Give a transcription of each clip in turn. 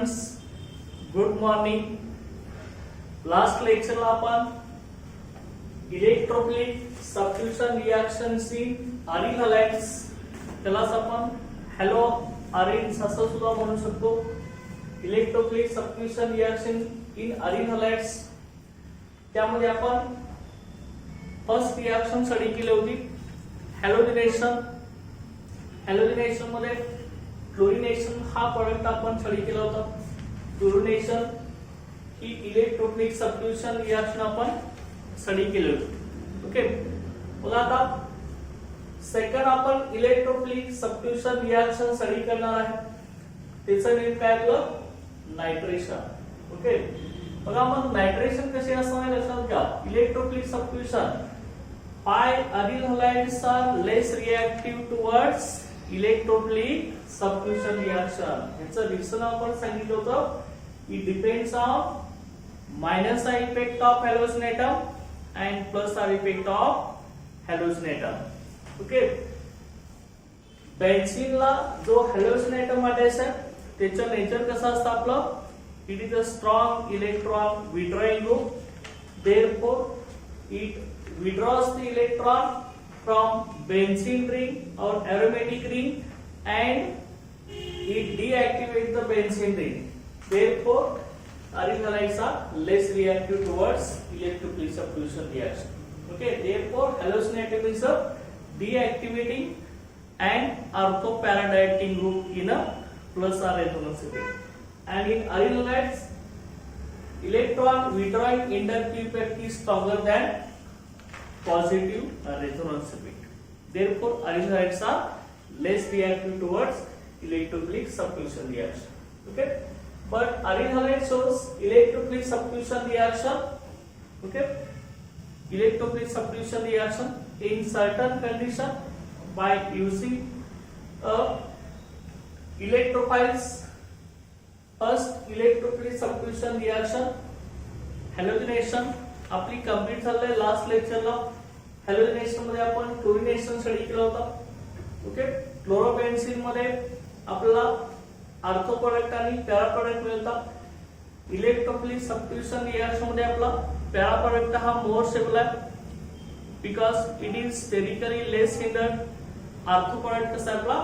Students, good morning. Last लेक्चरला आपण electrophilic substitution reactions in अरिन हॅलाइड्स, त्यालाच आपण हॅलो अरिन्स असं सुद्धा म्हणू शकतो. इलेक्ट्रोफिलिक सबस्टिट्यूशन रिएक्शन इन अरिन हॅलाइड्स, त्यामध्ये आपण फर्स्ट रिएक्शन स्टडी केली होती हॅलोजिनेशन. हॅलोजिनेशन मध्ये क्लोरिनेशन हा प्रोडक्ट आपण स्टडी केला होता. क्लोरिनेशन ही इलेक्ट्रोफिलिक सबस्टिट्यूशन रिएक्शन आपण स्टडी केली होती. ओके, बघा आता सेकंड आपण इलेक्ट्रोफिलिक सबस्टिट्यूशन रिएक्शन स्टडी करणार आहे. त्याचं नेम काय आपलं नायट्रेशन. ओके, बघा मग नायट्रेशन कसे असणार लक्षात घ्या. Electrophilic substitution Pi aryl halides are less reactive towards electrophilic substitution reaction. याचं रिझन आपण सांगितलं होतं. It depends on minus the effect of halogen atom and plus the effect of halogen atom. Okay. Benzene ला जो halogen atom attach आहे त्याचं nature कसं असतं आपलं. It is a strong electron withdrawing group. Therefore, it withdraws the electron from benzene ring or aromatic ring and it deactivates the benzene ring. Therefore, aryl halides are less reactive towards electrophilic substitution reaction. Okay, therefore halogen atom is a deactivating and orthoparadiating group in a plus or resonance. And in aryl halides, electron withdrawing inductive effect is stronger than positive resonance effect. Therefore, aryl halides are less reactive towards electrophilic substitution reaction. Okay, but aryl halide shows electrophilic substitution reaction. Okay, electrophilic substitution reaction in certain condition by using electrophiles. First electrophilic substitution reaction halogenation आपली complete झालंय. Last लेक्चरला हॅलोजिनेशन मध्ये आपण chlorination study केलं होतं. Okay, chlorobenzene मध्ये आपल्याला ortho product आणि para product मिळतात. इलेक्ट्रोफिलिक सबस्टिट्यूशन रिएक्शन मध्ये आपला पॅरा प्रोडक्ट हा मोर स्टेबल आहे because it is sterically less hindered. Ortho product कसा आपला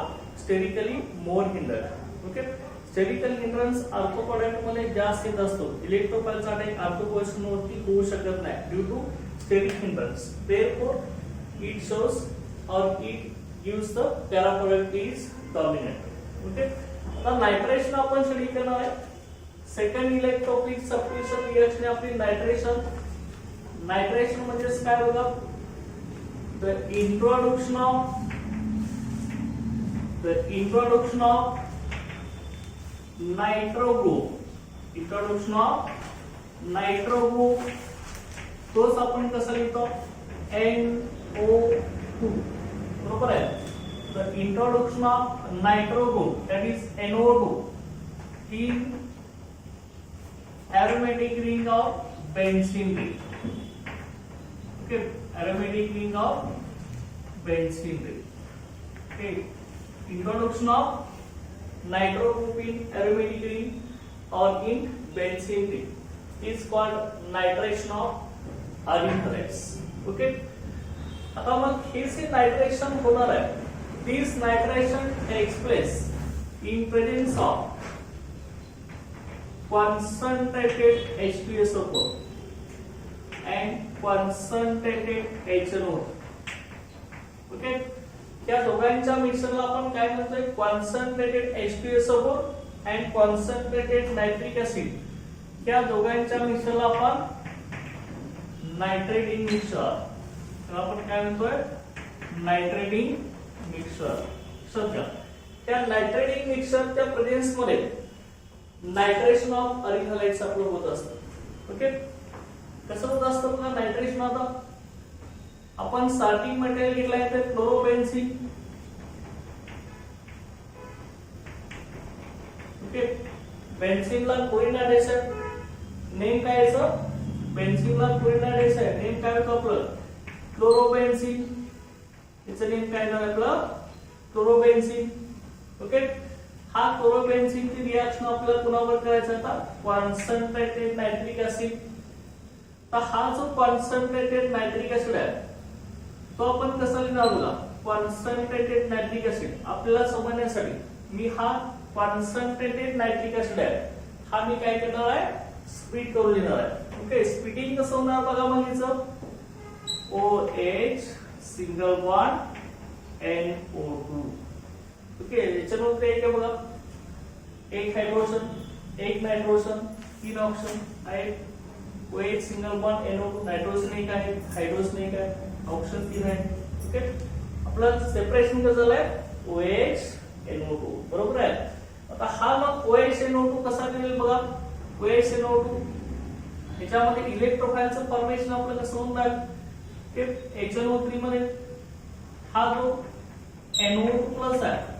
sterically more hindered. Okay, sterical hindrance ortho product मध्ये जास्त येत असतो. इलेक्ट्रोफाइलचा अटॅक आर्थो पोझिशन वरती होऊ शकत नाही due to steric hindrance. Therefore it shows और it gives the para product is dominant. Okay, आता नायट्रेशन आपण स्टडी करणार आहे. सेकंड इलेक्ट्रोफिलिक सबस्टिट्यूशन रिएक्शन आपली नायट्रेशन. नायट्रेशन म्हणजे काय बघा, the introduction of nitro group. Introduction of nitro group तोच आपण कसं लिहितो NO2. बरोबर आहे. The introduction of nitro group that is NO2 in aromatic ring of benzene ring. Okay, aromatic ring of benzene ring. Okay, introduction of nitro group in aromatic ring or in benzene ring is called nitration of aryl halides. Okay, आता मग हे जे nitration होणार आहे, this nitration takes place in presence of concentrated H2SO4 and concentrated HNO. Okay, त्या दोघांच्या मिक्सरला आपण काय म्हणतोय, concentrated H2SO4 and concentrated nitric acid. या दोघांच्या मिक्सरला आपण नायट्रेटिंग मिक्सर, तर आपण काय म्हणतोय नायट्रेटिंग मिक्सर. सध्या त्या नायट्रेटिंग मिक्सरच्या प्रेझेन्स मध्ये नायट्रेशन ऑफ अरिल हलाइड्स आपलं होत असतं. ओके, कसं होत असतं बघा नायट्रेशन. आता आपण स्टार्टिंग मटेरियल घेतलंय ते क्लोरोबेन्झीन. ओके, बेन्झीनला क्लोरीन अटॅच आहे. नेम काय याचं, बेन्झीनला क्लोरीन अटॅच आहे. नेम काय होतं आपलं क्लोरोबेन्झीन. याचं नेम काय नाव आहे आपलं क्लोरोबेन्झीन. ओके, हा क्लोरोबेन्झीनची रिएक्शन आपल्याला कुणावर करायचं आता कॉन्सन्ट्रेटेड नायट्रिक ऍसिड. तर हा जो कॉन्सन्ट्रेटेड नायट्रिक ऍसिड आहे तो आपण कसा लिहिणार बघा. कॉन्सन्ट्रेटेड नायट्रिक ऍसिड आपल्याला समजण्यासाठी मी हा कॉन्सन्ट्रेटेड नायट्रिक ऍसिड आहे हा मी काय करणार आहे स्प्लिट करून लिहिणार आहे. ओके, स्प्लिटिंग कसं होणार बघा मग हिचं OH single bond NO2. Okay, याच्यानंतर एक आहे बघा एक हायड्रोजन एक नायट्रोजन 3 ऑप्शन आहेत. OH single bond NO2 nitrogen एक आहे हायड्रोजन एक आहे ऑप्शन 3 आहे. ओके, आपलं सेपरेशन कसं झालंय OH NO2 बरोबर आहे. आता हा मग OH NO2 कसा मिळेल बघा. OH NO2 ह्याच्यामध्ये इलेक्ट्रोफाइलचं फॉर्मेशन आपलं कसं होणार ते HNO3 मध्ये हा जो NO2 प्लस आहे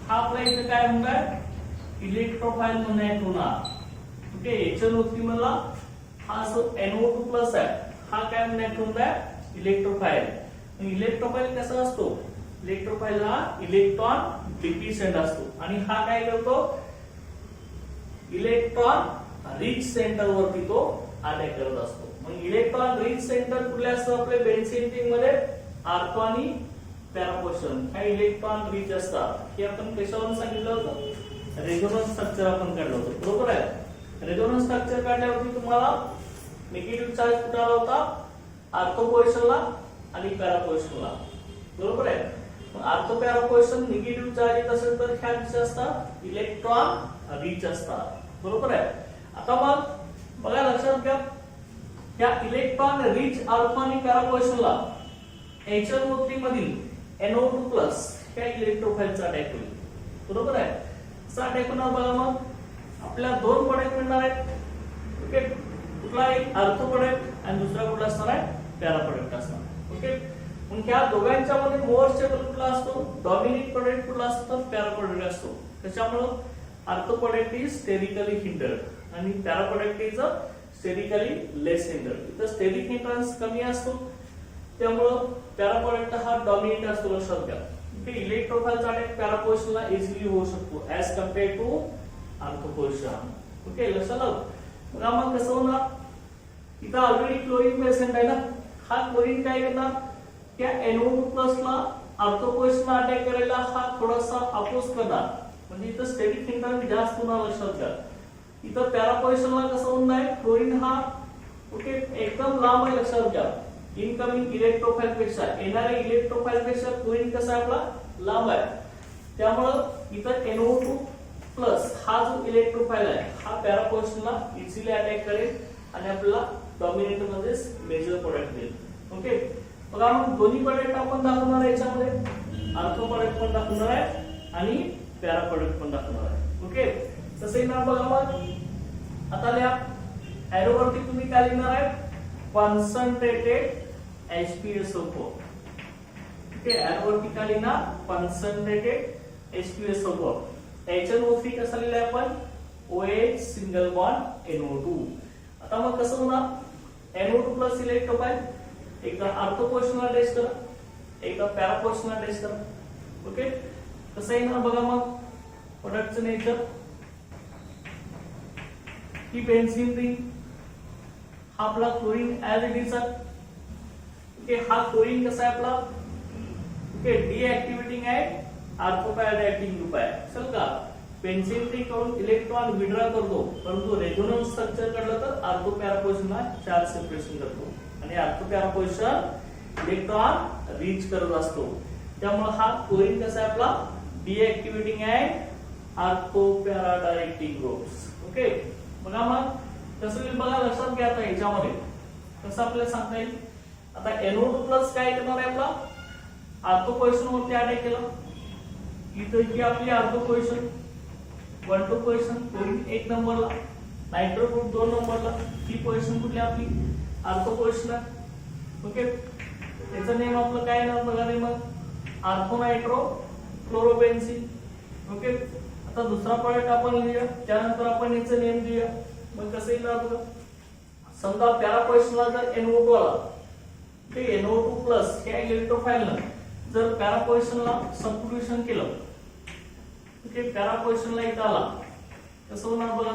हा आपला इथे काय होणार इलेक्ट्रोफाइल म्हणून होणार. ओके, HNO3 मधला हा जो NO2 प्लस आहे हा काय म्हणून होणार इलेक्ट्रोफाइल. इलेक्ट्रोफाइल कसा असतो इलेक्ट्रोफाइल हा इलेक्ट्रॉन डिफिशियंट असतो आणि हा काय करतो इलेक्ट्रॉन रिच सेंटर वरती तो अटॅक करत असतो. मग इलेक्ट्रॉन रिच सेंटर कुठले असतात आपले बेन्झीन रिंग मध्ये आर्थो आणि पॅरा पोर्शन हे इलेक्ट्रॉन रिच असतात. हे आपण कशावरून सांगितलं होतं रेझोनन्स स्ट्रक्चर आपण काढलं होतं बरोबर आहे. रेझोनन्स स्ट्रक्चर काढल्यावरती तुम्हाला निगेटिव्ह चार्ज कुठे आला होता आर्थो पोर्शनला आणि पॅरा पोर्शनला बरोबर आहे. मग ortho para portion negative charge येत असेल तर ह्या कसे असतात इलेक्ट्रॉन रिच असतात बरोबर आहे. आता मग बघा लक्षात घ्या या इलेक्ट्रॉन रिच आर्थो आणि पॅरा पोर्शनला HNO3 मधील NO2 प्लस ह्या इलेक्ट्रोफाइलचा अटॅक होईल बरोबर आहे. असा अटॅक होणार बघा. मग आपल्याला दोन प्रोडक्ट मिळणार आहेत. ओके, कुठला एक आर्थो प्रोडक्ट आणि दुसरा कुठला असणार आहे पॅरा प्रोडक्ट असणार. ओके, मग ह्या दोघांच्या मध्ये मोर स्टेबल कुठला असतो डॉमिनेट प्रोडक्ट कुठला असतो पॅरा प्रोडक्ट असतो. त्याच्यामुळे ortho product is sterically hindered आणि para product is sterically less hindered. इथं स्टेरिक हिंड्रन्स कमी असतो त्यामुळे पॅरा प्रोडक्ट हा डॉमिनेट असतो लक्षात घ्या. ओके, इलेक्ट्रोफाइलचा अटॅक पॅरा पोर्शनला इझिली होऊ शकतो as compare to ortho portion. Okay, लक्षात आलं. मग कसं होणार इथं ऑलरेडी क्लोरीन प्रेझेंट आहे ना. हा क्लोरीन काय करणार त्या NO2 प्लस ला आर्थो पोर्शनला अटॅक करायला हा थोडासा अपोज करणार म्हणजे इथं स्टेरिक हिंड्रन्स जास्त होणार लक्षात घ्या. इथं पॅरा पोर्शनला कसं होणार क्लोरीन हा ओके एकदम लांब आहे लक्षात घ्या. इनकमिंग इलेक्ट्रोफाइल पेक्षा येणाऱ्या इलेक्ट्रोफाइल पेक्षा क्लोरीन कसा आहे आपला लांब आहे. त्यामुळे इथं NO2 प्लस हा जो इलेक्ट्रोफाइल आहे हा पॅरा पोर्शनला इझिली अटॅक करेल आणि आपल्याला डॉमिनेट मध्ये मेजर प्रोडक्ट देईल. ओके, बघा मग दोन्ही प्रोडक्ट आपण दाखवणार आहे याच्यामध्ये आर्थो प्रोडक्ट पण दाखवणार आहे आणि पॅरा प्रोडक्ट पण दाखवणार आहे. ओके, तसंही ना बघा मग आता लिहा एरो वरती तुम्ही काय लिहिणार आहे कॉन्सन्ट्रेटेड H2SO4. ओके, एरो वरती काय लिहिणार कॉन्सन्ट्रेटेड H2SO4. HNO3 कसा लिहिलाय आपण OH सिंगल बॉन्ड NO2. आता मग कसं होणार NO2 प्लस इलेक्ट्रोफाइल एकदा आर्थो पोर्शनला अटॅच करा एकदा पॅरा पोर्शनला अटॅच करा. ओके, कसं आहे ना बघा मग प्रोडक्टचं नेचर ही बेन्झीन रिंग हा आपला chlorine as it is. Okay, हा क्लोरीन कसा आहे आपला ओके डीऍक्टिव्हेटिंग आहे आर्थो पॅरा ऍक्टिव्ह ग्रुप आहे. चल का बेन्झीन रिंग कडून इलेक्ट्रॉन विड्रॉ करतो परंतु रेझोनन्स स्ट्रक्चर कडलं तर आर्थो पॅरा पोर्शनला चार्ज सेपरेशन करतो आणि ortho para portion electron reach करत असतो. त्यामुळे हा क्लोरीन कसा आहे आपला डीऍक्टिव्हेटिंग आहे ortho para directive groups. Okay, बघा मग कसं येईल बघा लक्षात घ्या. आता याच्यामध्ये कसं आपल्याला सांगता येईल आता NO2 प्लस काय करणार आहे आपला आर्थो पोर्शन वरती अटॅक केला. इथं ही आपली आर्थो पोर्शन 1 2 पोर्शन क्लोरीन 1 नंबरला नायट्रो ग्रुप 2 नंबरला ही पोर्शन कुठली आपली आर्थो पोर्शन आहे. ओके, त्याचं नेम आपलं काय नाव बघा रे मग आर्थो नायट्रो क्लोरोबेन्झीन. ओके, आता दुसरा प्रोडक्ट आपण लिहूया त्यानंतर आपण याचं नेम देऊया. मग कसं येईल बघा समजा पॅरा पोर्शनला जर NO2 आला ते NO2 प्लस ह्या इलेक्ट्रोफाइलनं जर पॅरा पोर्शनला सबस्टिट्यूशन केलं ओके, पॅरा पोझिशनला इथं आला कसं होणार बघा,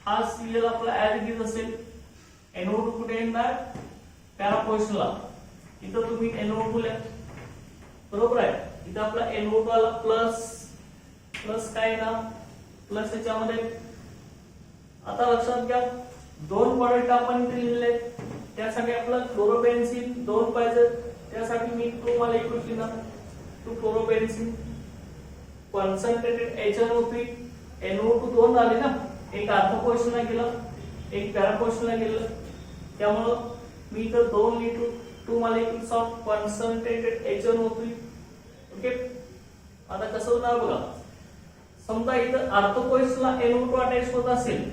हा Cl आपला ऍड इट असेल, NO2 कुठे येणार पॅरा पोझिशनला, इथं तुम्ही NO2 लिहा, बरोबर आहे. इथं आपला NO2 आला प्लस प्लस काय ना प्लस याच्यामध्ये. आता लक्षात घ्या दोन प्रोडक्ट आपण इथे लिहिलेले आहेत, त्यासाठी आपलं क्लोरोबेन्झीन दोन पाहिजे, त्यासाठी मी टू मला इक्वल लिहिणार, टू क्लोरोबेन्झीन कॉन्सन्ट्रेटेड HNO3 NO2 दोन झाले ना, एक अर्ध पोझिशनला गेलं एक पॅरा पोझिशनला गेलं, त्यामुळं मी इथं दोन लिहितो, two molecules of concentrated HNO3. Okay, आता कसं होणार बघा, समजा इथं अर्ध पोझिशनला NO2 अटॅच होत असेल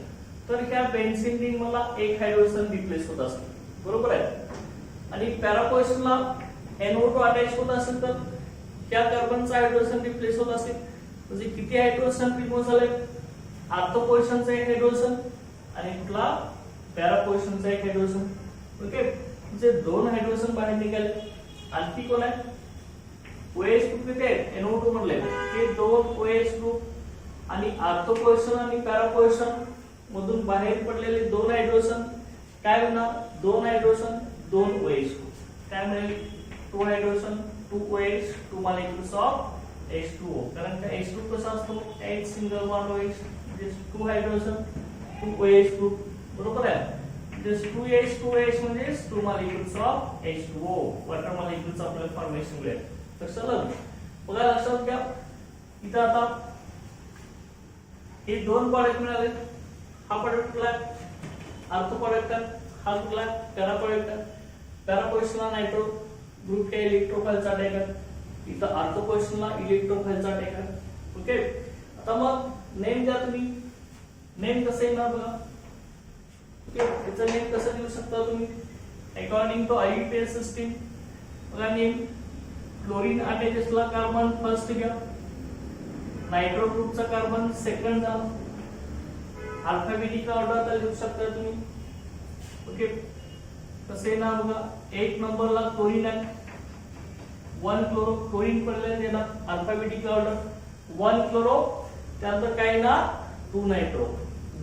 तर ह्या बेन्झीन रिंग मला एक हायड्रोजन रिप्लेस होत असेल, बरोबर आहे. आणि पॅरा पोझिशनला NO2 अटॅच होत असेल तर ह्या कार्बनचा हायड्रोजन रिप्लेस होत असेल, म्हणजे किती हायड्रोजन रिमूव्ह झाले, अर्ध पोझिशनचा एक हायड्रोजन आणि कुठला पॅरा पोझिशनचा एक हायड्रोजन. ओके, म्हणजे दोन हायड्रोजन बाहेर निघाले. आणखी कोण आहे, OH ग्रुप किती आहे, NO2 म्हणले हे दोन OH ग्रुप आणि अर्ध पोझिशन आणि पॅरा पोझिशन मधून बाहेर पडलेले दोन हायड्रोजन काय होणार, दोन हायड्रोजन दोन OH ग्रुप, काय मिळेल, two hydrogen two OH two molecules of H2O. कारण का H2 कसा असतो, H सिंगल बॉन्ड OH, म्हणजे two hydrogen two OH group, बरोबर आहे. म्हणजे 2H म्हणजे two molecules of H2O, water molecules आपल्याला फॉर्मेशन मिळेल. तर चला बघा लक्षात घ्या, इथं आता हे दोन प्रोडक्ट मिळाले, हा प्रोडक्ट कुठला अर्ध प्रोडक्ट, हा कुठला पॅरा प्रोडक्ट. पॅरा पोझिशनला नायट्रो ग्रुप हे इलेक्ट्रोफाइलचा अटॅक आहे, इथं अर्ध पोझिशनला इलेक्ट्रोफाइलचा अटॅक आहे. ओके, आता मग नेम द्या तुम्ही, नेम कसं येणार बघा. ओके, याचं नेम कसं देऊ शकता तुम्ही, अकॉर्डिंग टू IUPAC सिस्टीम. बघा नेम, क्लोरीन अटॅचेसला कार्बन फर्स्ट घ्या, नायट्रो ग्रुपचा कार्बन सेकंड झाला, अल्फाबेटिक ऑर्डर लिहू शकता तुम्ही. ओके, कसे ना बघा, एक नंबरला क्लोरीन आहे, 1 क्लोरो, क्लोरीन पडलेलं देणार अल्फाबेटिक ऑर्डर, 1 क्लोरो, त्यानंतर काय ना 2 नायट्रो,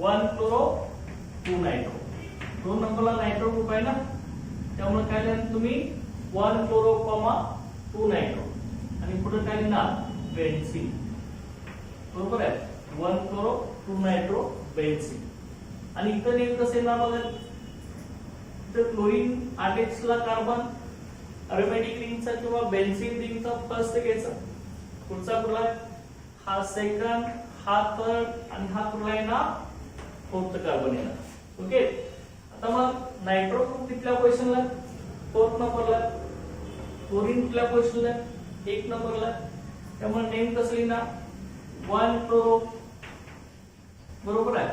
1 क्लोरो 2 नायट्रो. 2 नंबरला नायट्रो ग्रुप आहे ना, त्यामुळे काय लिहिलं तुम्ही 1 क्लोरो, 2 नायट्रो आणि पुढे काय लिहिणार बेन्झीन, बरोबर आहे. 1 क्लोरो 2 नायट्रो बेन्झीन. आणि इथं नेम कसं येणार बघा, इथं क्लोरीन अटॅचला कार्बन अरोमॅटिक रिंगचा किंवा बेन्झीन रिंगचा फर्स्ट घ्यायचा, पुढचा कुठला हा सेकंड, हा थर्ड आणि हा कुठला आहे ना फोर्थ कार्बन येणार. ओके, आता मग नायट्रो ग्रुप कितल्या पोझिशनला, फोर्थ नंबरला, क्लोरीन कुठल्या पोझिशनला, 1 नंबरला, त्यामुळे नेम कसं लिहिणार 1 क्लोरो, बरोबर आहे,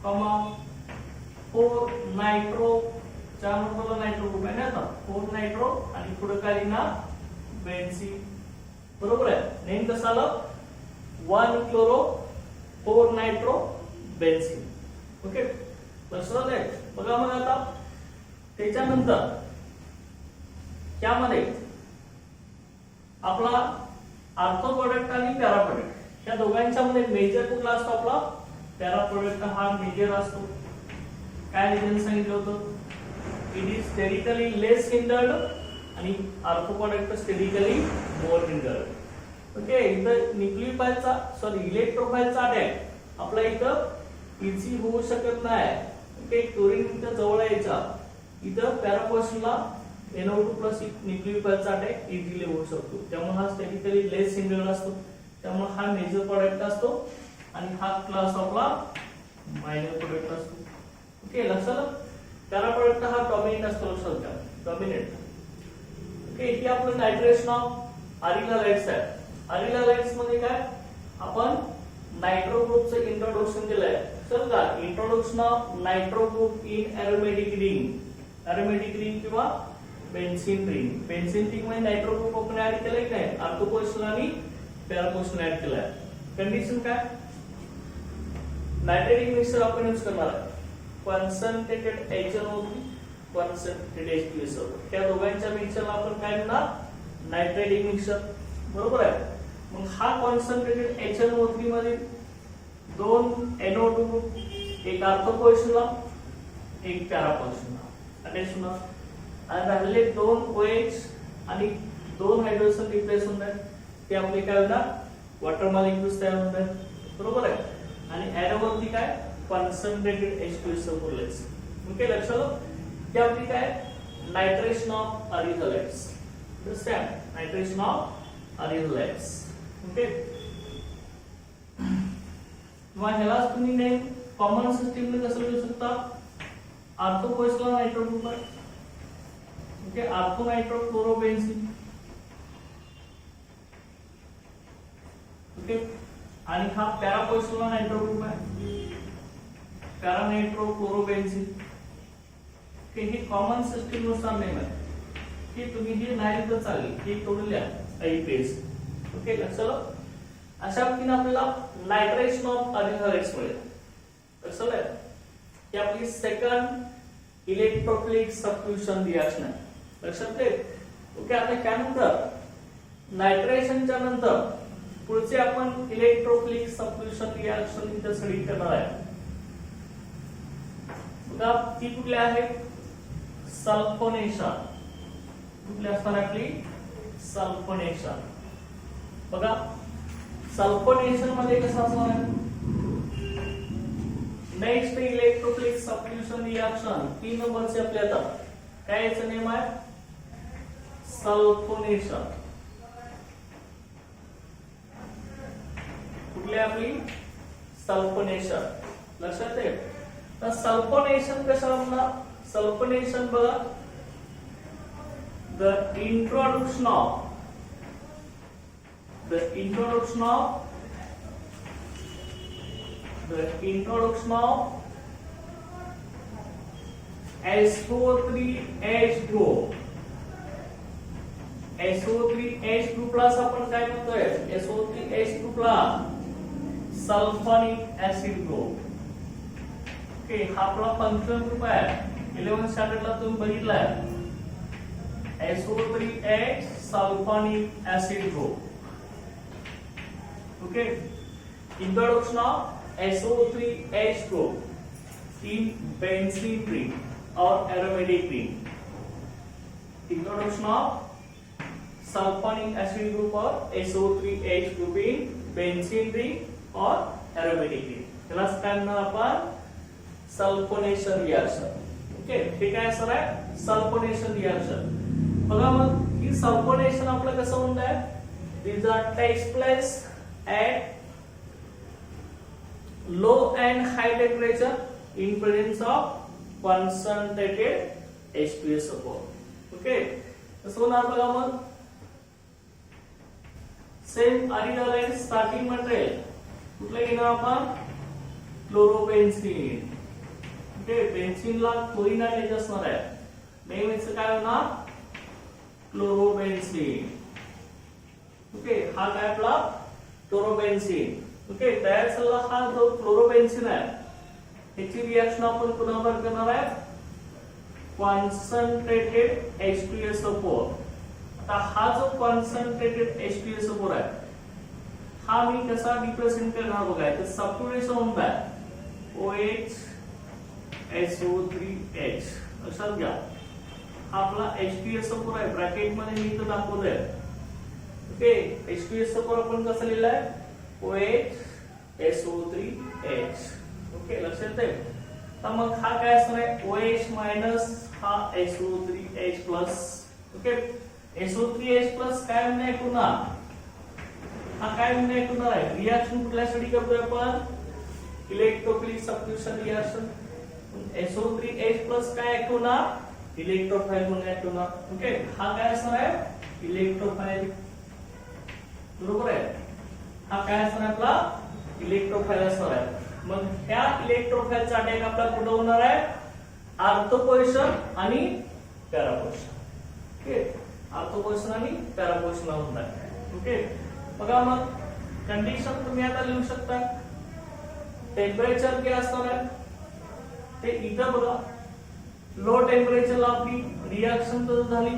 4 नायट्रो, 4 नंबरला नायट्रो ग्रुप आहे ना, आता 4 नायट्रो आणि पुढे काय लिहिणार बेन्झीन, बरोबर आहे. नेम कसं आलं 1 क्लोरो 4 नायट्रो बेन्झीन. ओके, लक्षात आलंय बघा. मग आता त्याच्यानंतर त्यामध्ये आपला आर्थो प्रोडक्ट आणि पॅरा प्रोडक्ट, या दोघांच्या मध्ये मेजर कुठला असतो, आपला पॅरा प्रोडक्ट हा मेजर असतो. काय रिझन सांगितलं होतं, it is sterically less hindered आणि ortho product sterically more hindered. Okay, इथं न्यूक्लियोफाइलचा इलेक्ट्रोफाइलचा अटॅक आपला इथं इझी होऊ शकत नाही. ओके, क्लोरीन इथं जवळ यायचा, इथं पॅरा पोझिशनला NO2 प्लस न्यूक्लियोफाइलचा अटॅक इझिली होऊ शकतो, त्यामुळे हा स्टेरिकली लेस हिंडर्ड असतो, त्यामुळे हा मेजर प्रोडक्ट असतो आणि हा क्लास आपला मायनर प्रोडक्ट असतो. ओके, लक्षात, पॅरा प्रोडक्ट हा डॉमिनेट असतो, लक्षात घ्या डॉमिनेट. ओके, इथे आपलं नायट्रेशन ऑफ अरिलालाइट्स आहे. अरिलालाइट्स मध्ये काय आपण नायट्रो ग्रुपचं इंट्रोडक्शन केलंय. चल का, introduction of nitro group in aromatic ring, aromatic ring किंवा बेन्झीन रिंग. बेन्झीन रिंग मध्ये नायट्रो ग्रुप आपण ऍड केलाय की नाही, अर्ध पोझिशन आणि पॅरा पोझिशन ऍड केलाय. कंडिशन काय, नायट्रेटिक मिक्सर आपण यूज करणार आहे, कॉन्सन्ट्रेटेड HNO3 कॉन्सन्ट्रेटेड H2SO, त्या दोघांच्या मिक्सरला आपण काय म्हणणार नायट्रेटिक मिक्सर, बरोबर आहे. मग हा कॉन्सन्ट्रेटेड HNO3 मध्ये दोन NO2 ग्रुप, एक ऑर्थो पोझिशनला एक पॅरा पोझिशनला अटॅच होणार आणि राहिलेले दोन OH आणि दोन हायड्रोजन रिप्लेस होणार. ते आपले काय होणार वॉटर मॉलिक्युल्स तयार होणार. बरोबर आहे. आणि एरोवरती काय कॉन्सन्ट्रेटेड H2SO4 लेस. ओके लक्षात आलं. ते आपली काय nitration of aryl halides. Understand nitration of aryl halides. Okay मग ह्याला तुम्ही नेम कॉमन सिस्टीम मध्ये कसं लिहू शकता. ऑर्थो पोझिशनला नायट्रो ग्रुप आहे. Okay ortho nitro chlorobenzene. Okay आणि हा पॅरा पोझिशनला नायट्रो ग्रुप आहे. Para nitro chlorobenzene. ओके ही कॉमन सिस्टीम नुसार नेम आहे की तुम्ही हे नाही तर चालेल की तोडून लिहा आयपीएस. ओके लक्षात. अशा पद्धतीने आपल्याला नायट्रेशन ऑफ अरिथालाइट्स मिळेल. लक्षात आहे. ही आपली सेकंड इलेक्ट्रोफिलिक सबस्टिट्यूशन रिएक्शन आहे. लक्षात आहे. ओके आता त्यानंतर नायट्रेशनच्या नंतर पुढचे आपण इलेक्ट्रोफिलिक सबस्टिट्यूशन रिएक्शन इथे स्टडी करणार आहे. बघा ती कुठली आहे सल्फोनेशन. कुठली असणार आपली सल्फोनेशन. बघा सल्फोनेशन मध्ये कसं असणार आहे. नेक्स्ट इलेक्ट्रोफिलिक सबस्टिट्यूशन रिएक्शन 3 नंबरचे आपल्या येतात. काय याचं नेम आहे सल्फोनेशन. कुठली आपली सल्फोनेशन. लक्षात आहे. तर सल्फोनेशन कशाला म्हणतात. सल्फोनेशन बघा the introduction of SO3H group. SO3H ग्रुपलाच आपण काय म्हणतोय SO3H ग्रुपला सल्फोनिक ऍसिड ग्रुप. ओके हा आपला फंक्शनल ग्रुप आहे. 11th स्टँडर्डला तुम्ही बघितलाय SO3H sulfonic acid group. Okay, introduction of SO3H group in benzene ring or aromatic ring. Introduction of sulfonic acid group or SO3H group in benzene ring or aromatic ring. त्याला काय म्हणणार आपण sulphonation reaction. Okay हे काय असणार आहे sulphonation reaction. बघा मग ही सल्फोनेशन आपलं कसं होत आहे. these are takes place at low and high temperature in presence of concentrated H2SO4. Okay कसं होणार बघा मग सेम अरिथालाइट स्टार्टिंग मटेरियल कुठलं घेणार आपण क्लोरोबेन्झीन. ओके बेन्झीनला क्लोरीन आयन असणार आहे. नेहमीच काय होणार क्लोरोबेन्झीन. ओके हा काय आपला क्लोरोबेन्झीन. ओके तयार झालेला हा जो क्लोरोबेन्झीन आहे ह्याची रिएक्शन आपण कुणावर करणार आहे कॉन्सन्ट्रेटेड H2SO4. आता हा जो कॉन्सन्ट्रेटेड H2SO4 आहे हा मी कसा रिप्रेझेंट करणार बघा. तर सबस्टिट्यूशन होणार आहे OH SO3H. लक्षात घ्या हा आपला H2SO4 आहे. ब्रॅकेट मध्ये मी इथं दाखवलंय. ओके H2SO4 आपण कसं लिहिलंय OH SO3H. ओके लक्षात आहे. तर मग हा काय असणार आहे OH मायनस हा SO3H plus. Okay SO3H plus काय म्हणणे पुन्हा हा काय म्हणणे पुन्हा आहे. रिएक्शन कुठल्यासाठी करतोय आपण electrophilic substitution reaction. SO3H plus काय पुन्हा इलेक्ट्रोफाइल म्हणून ऍक्ट होणार. ओके हा काय असणार आहे इलेक्ट्रोफाइल. बरोबर आहे. हा काय असणार आपला इलेक्ट्रोफाइल असणार आहे. मग ह्या इलेक्ट्रोफाइलचा अटॅक आपला कुठे होणार आहे ऑर्थो पोझिशन आणि para position. Okay ortho position आणि पॅरा पोझिशन होणार आहे. ओके बघा मग कंडिशन तुम्ही आता लिहू शकता. टेम्परेचर काय असणार आहे ते इथं बघा. लो टेम्परेचरला आपली रिएक्शन जर झाली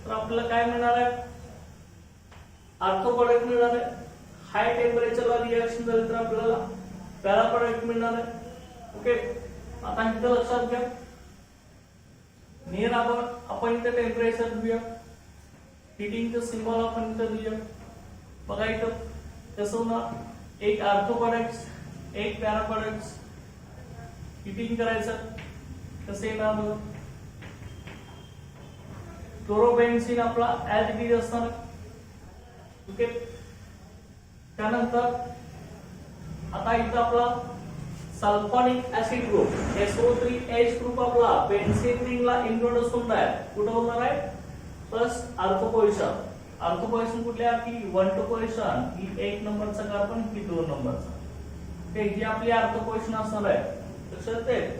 तर आपल्याला काय मिळणार आहे ऑर्थो प्रोडक्ट मिळणार आहे. हाय टेम्परेचरला रिएक्शन झाली तर आपल्याला पॅरा प्रोडक्ट मिळणार आहे. ओके, आता इथं लक्षात घ्या, नियर आपण इथं टेम्परेचर घेऊया, हिटिंगचं सिम्बॉल आपण इथं देऊया. बघा इथं कसं होणार, एक ऑर्थो प्रोडक्ट एक पॅरा प्रोडक्ट हिटिंग करायचं. कसं येणार बघा, क्लोरोबेन्झीन आपला ऍज इट इज असणार. ओके, त्यानंतर आता इथं आपला sulphonic acid group SO3H group आपला बेन्झीन रिंगला इंट्रोड्यूस होणार आहे. कुठं होणार आहे, first ortho position. Ortho position कुठल्या की 1 2 पोझिशन, ही 1 नंबरचा कार्बन, ही 2 नंबरचा. ओके, ही आपली ऑर्थो पोझिशन असणार आहे. लक्षात येईल.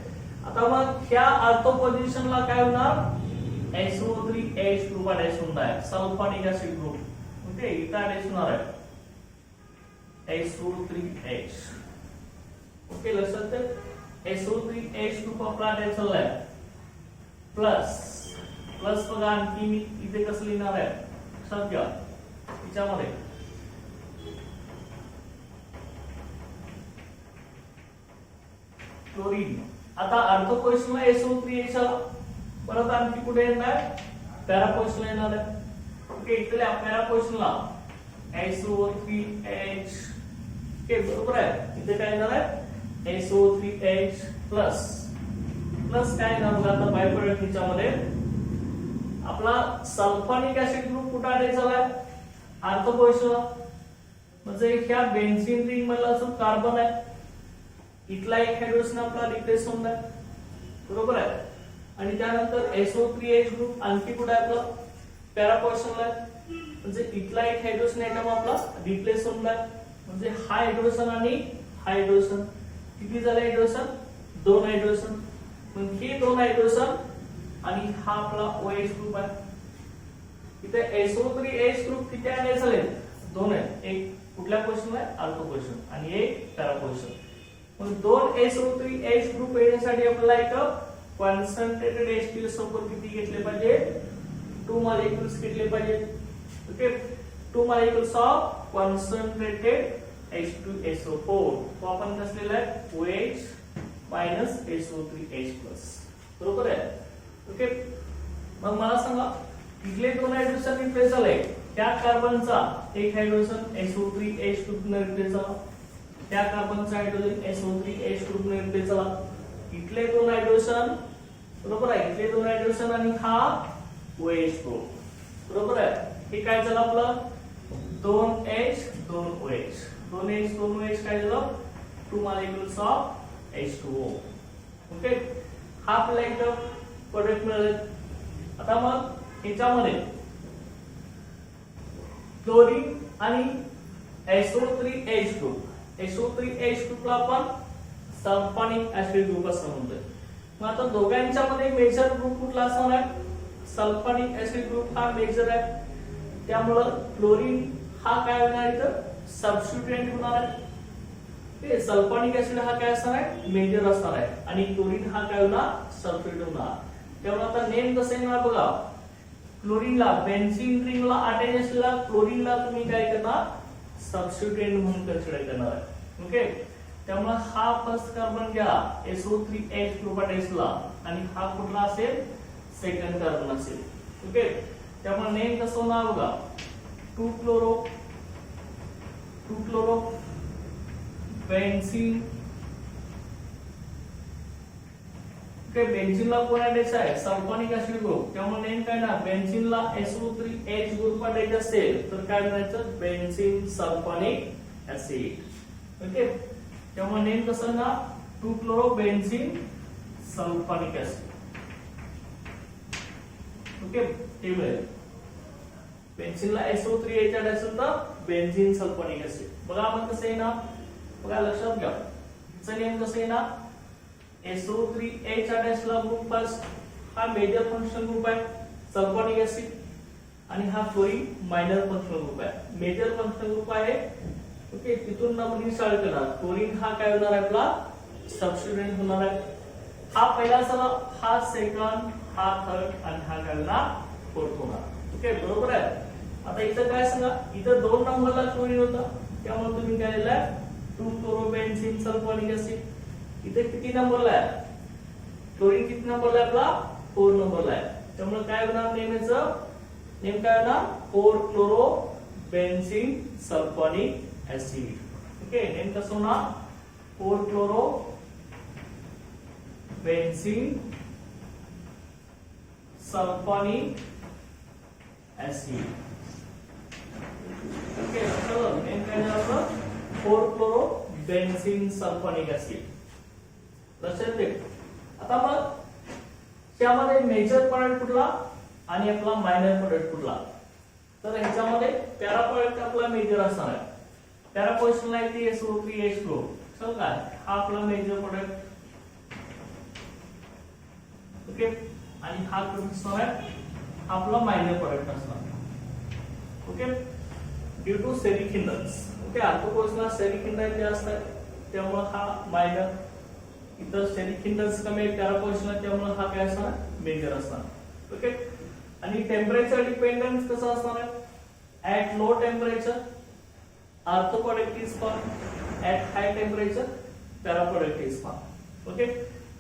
आता मग ह्या ऑर्थो पोझिशनला काय होणार, SO3H ग्रुप अटॅच होणार आहे, सल्फोनिक ऍसिड ग्रुप. ओके, इथं अटॅच होणार आहे SO3H. ओके, लक्षात येईल. SO3H ग्रुप आपला अटॅच झालाय. प्लस प्लस बघा, आणखी मी इथे कसं लिहिणार आहे लक्षात घ्या, तिच्यामध्ये क्लोरीन. आता ऑर्थो पोझिशनला SO3H आला, परत आणखी कुठे येणार, पॅरा पोझिशनला येणार आहे. ओके, इथल्या पॅरा पोझिशनला SO3H. ओके, बरोबर आहे. इथे काय येणार आहे, SO3H प्लस प्लस काय येणार बघा, आता बाय प्रोडक्ट हिच्यामध्ये आपला सल्फोनिक ऍसिड ग्रुप कुठे अटॅच झालाय, ऑर्थो पोझिशनला. म्हणजे ह्या बेन्झीन रिंग मधला जो कार्बन आहे, इथला एक हायड्रोजन आपला रिप्लेस होणार आहे. बरोबर आहे. आणि त्यानंतर SO3H ग्रुप आणखी कुठे आहे, आपला पॅरा पोझिशनला आहे. म्हणजे इथला एक हायड्रोजन एटम आपला रिप्लेस होणार आहे. म्हणजे हा हायड्रोजन आणि हायड्रोजन किती झाले, हायड्रोजन 2 हायड्रोजन. मग हे 2 हायड्रोजन आणि हा आपला OH ग्रुप आहे. इथे SO3H ग्रुप किती आहे झाले, 2 आहेत. एक कुठल्या पोझिशनला आहे, ऑर्थो पोझिशन, आणि एक पॅरा पोझिशन. मग 2 SO3H ग्रुप येण्यासाठी आपल्याला इथं कॉन्सन्ट्रेटेड H2 सोबत किती घेतले पाहिजे, 2 मॉलिक्युल्स घेतले पाहिजे. Okay, 2 molecules of concentrated H2SO4. तो आपण कसलेला आहे OH मायनस SO3H+. बरोबर आहे. ओके, मग मला सांगा, इथले 2 हायड्रोजन रिप्लेस झाले, त्या कार्बनचा एक हायड्रोजन SO3H ग्रुपने रिप्लेस झाला, त्या कार्बनचा हायड्रोजन SO3H ग्रुपने रिप्लेस झाला. इथले 2 हायड्रोजन, बरोबर आहे, इथले 2 हायड्रोजन आणि हा OH ग्रुप. बरोबर आहे. हे काय झालं आपलं, 2H 2OH 2H 2OH काय झालं, 2 मॉलिक्युल्स ऑफ H2O. ओके, हा आपला इथं प्रोडक्ट मिळाले. आता मग ह्याच्यामध्ये क्लोरीन आणि SO3H ग्रुप, SO3H ग्रुपला आपण सल्फोनिक ऍसिड ग्रुप असं म्हणतोय. मग आता दोघांच्या मध्ये मेजर ग्रुप कुठला असणार आहे, सल्फोनिक ऍसिड ग्रुप हा मेजर आहे. त्यामुळं क्लोरीन हा काय होणार, इथं सबस्टिट्यूएंट होणार आहे. ते सल्फोनिक ऍसिड हा काय असणार आहे, मेजर असणार आहे, आणि क्लोरीन हा काय होणार, सबस्टिट्यूएंट होणार. त्यामुळे आता नेम कसं येणार बघा, क्लोरीनला बेन्झीन रिंगला अटॅच असलेला क्लोरीनला तुम्ही काय करणार, सबस्टिट्यूएंट म्हणून कन्सिडर करणार आहे. ओके, त्यामुळे हा फर्स्ट कार्बन घ्या SO3H ग्रुप अटॅचला, आणि हा कुठला असेल, सेकंड कार्बन असेल. ओके, त्यामुळे नेम कसं होणार बघा, 2 क्लोरो बेन्झीन. ओके, बेन्झीनला कोण अटॅच आहे, सल्फोनिक ऍसिड ग्रुप. त्यामुळे नेम काय ना, बेन्झीनला SO3H ग्रुप अटॅच असेल तर काय म्हणायचं, बेन्झीन सल्फोनिक ऍसिड. ओके, त्यामुळे नेम कसं ना, 2 chloro benzene sulphonic acid. Okay, हे मिळेल. बेन्झीनला SO3H अटॅच असेल तर बेन्झीन सल्फोनिक ऍसिड. बघा आपण कसं येणार, बघा लक्षात घ्या, हिचं नेम कसं येणार, SO3H अटॅचला ग्रुप फर्स्ट, हा मेजर फंक्शनल ग्रुप आहे सल्फोनिक ऍसिड, आणि हा क्लोरीन मायनर फंक्शनल ग्रुप आहे. मेजर फंक्शनल ग्रुप आहे. ओके, तिथून नंबरिंग स्टार्ट करणार. क्लोरीन हा काय होणार आहे, आपला सबस्टिट्यूएंट होणार आहे. हा पहिला झाला, हा सेकंड, हा थर्ड, आणि हा काय होणार, फोर्थ होणार. ओके, बरोबर आहे. आता इथं काय सांगा, इथं 2 नंबरला क्लोरीन होता, त्यामुळे तुम्ही काय लिहिलाय 2-chlorobenzyl सल्फोनिक ऍसिड. इथे किती नंबरला आहे क्लोरीन, किती नंबरला आहे आपला 4 नंबरला आहे, त्यामुळे काय होणार नेहमीचं नेम काय होणार 4-chlorobenzyl sulphonic acid. Okay, name कसं होणार 4-chlorobenzyl सल्फोनिक ऍसिड. ओके, चलो नेम काय झालं 4-chlorobenzyl सल्फोनिक ऍसिड. लक्षात ठेव. आता मग त्यामध्ये मेजर प्रोडक्ट कुठला आणि आपला मायनर प्रोडक्ट कुठला, तर ह्याच्यामध्ये पॅरा प्रोडक्ट आपला मेजर असणार आहे. पॅरा पोझिशनला आहे ती SO3H2, चल काय हा आपला मेजर प्रोडक्ट. ओके, आणि हा असणार आहे आपला मायनर प्रोडक्ट असणार. Okay, due to steric hindrance. Okay, अल्कोहोल्सला सेरिकिंडन्स जास्त आहे त्यामुळे हा मायनर, इतर सेरिकिंडन्स कमी आहे पॅरा पोझिशनला त्यामुळे हा काय असणार मेजर असणार. ओके, आणि टेम्परेचर डिपेंडन्स कसं असणार आहे, at low temperature ortho product is form, at high temperature para product is form. Okay,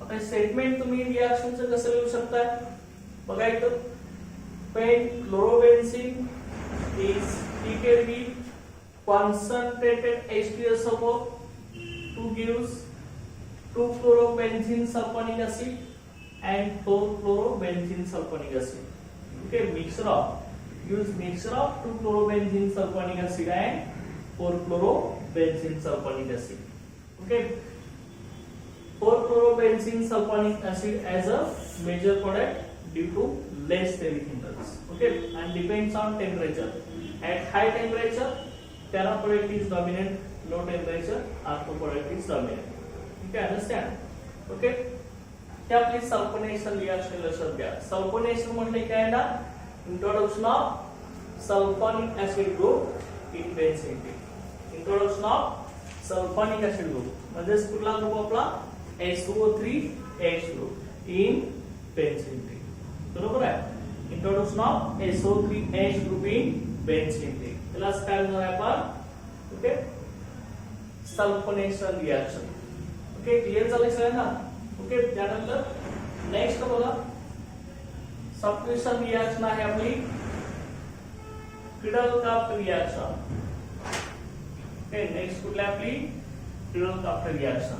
आता स्टेटमेंट तुम्ही रिएक्शनचं कसं लिहू शकता बघा. इथं when chlorobenzyl is treated with concentrated H2SO4 to gives 2-chlorobenzyl sulfonic acid and 4-chlorobenzyl sulfonic acid. Okay, mixture of 2-chlorobenzyl sulfonic acid and 4-chlorobenzyl sulfonic acid. Okay, 4-chlorobenzyl sulfonic acid as a major product due to less serotonin. Okay, and depends on temperature. At high temperature, para product is dominant. Low temperature, ortho product is dominant. You can understand? Okay. क्या please sulphonation reaction लक्षात घ्या. Sulphonation म्हणजे काय ना, introduction of sulphonic acid group in benzene. Introduction of sulphonic acid group म्हणजे कुठला group आपला SO3H group in benzene. बरोबर आहे. Introduction of SO3H group in benzene. त्याला काय म्हणणार आहे आपण. Okay, sulphonation reaction. Okay, clear झालं सगळ्यांना. ओके, त्यानंतर नेक्स्ट बघा सबस्टिट्यूशन रिएक्शन आहे आपली क्रिडल-काप्ट रिएक्शन. ओके, नेक्स्ट कुठली आपली क्रिडल-काप्ट रिएक्शन.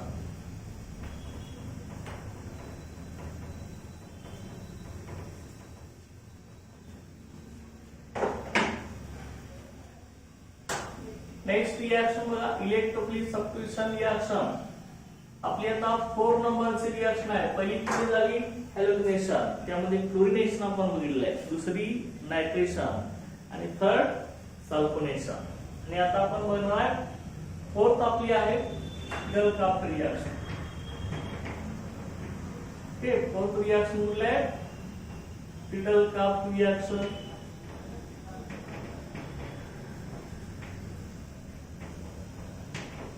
नेक्स्ट रिएक्शन बघा इलेक्ट्रोफिलिक सबस्टिट्यूशन रिएक्शन. आपली आता 4 नंबरची रिएक्शन आहे. पहिली किती झाली हॅलोजिनेशन, त्यामध्ये क्लोरिनेशन आपण बघितलं आहे. दुसरी नायट्रेशन आणि थर्ड सल्फोनेशन. आणि आता आपण बघणार आहे फोर्थ आपली आहे Friedel Crafts reaction. Okay, fourth reaction कुठलं आहे Friedel Crafts reaction.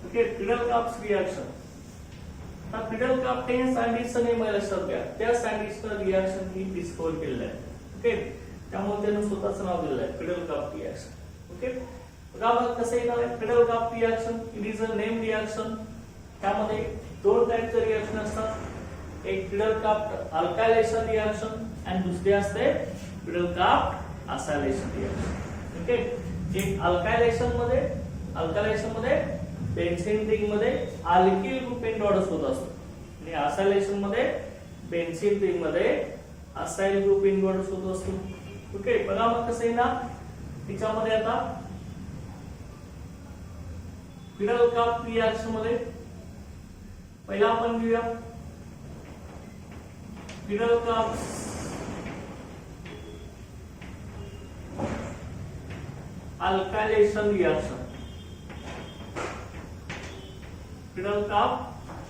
Okay, Friedel Crafts reaction. आता क्रिडल-काप्ट हे सायंटिस्टचं नेम आहे लक्षात घ्या. त्या सायंटिस्टनं रिएक्शन ही डिस्कव्हर केलेलं आहे. ओके, त्यामुळे त्यानं स्वतःचं नाव दिलेलं आहे क्रिडल-काप्ट रिएक्शन. ओके, बघा मग कसं येणार आहे Friedel Crafts reaction. It is a name reaction. त्यामध्ये 2 टाईपचे रिएक्शन असतात. एक क्रिडल-काप्ट अल्कायलेशन रिएक्शन आणि दुसरी असते क्रिडल-काप्ट असायलेशन रिएक्शन. ओके, एक अल्कायलेशन मध्ये बेन्झीन रिंग मध्ये अल्किल ग्रुप इंट्रोड्यूस होत असतो आणि असायलेशन मध्ये बेन्झीन रिंग मध्ये असाइल ग्रुप इंट्रोड्यूस होत असतो. ओके, बघा मग कसं आहे ना तिच्यामध्ये आता क्रिडल-काप्ट रिएक्शन मध्ये पहिला आपण घेऊया Friedel Crafts alkylation reaction. Friedel Crafts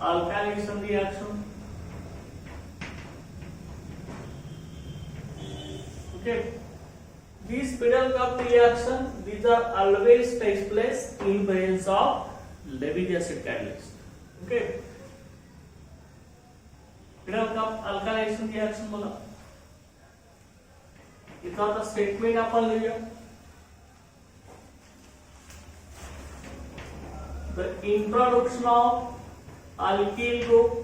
alkylation reaction. Okay, these Friedel Crafts reaction these are always takes place in presence of Lewis acid catalyst. Okay, Friedel Crafts alkylation reaction बघा. इथं आता स्टेटमेंट आपण लिहूया. the introduction of alkyl group,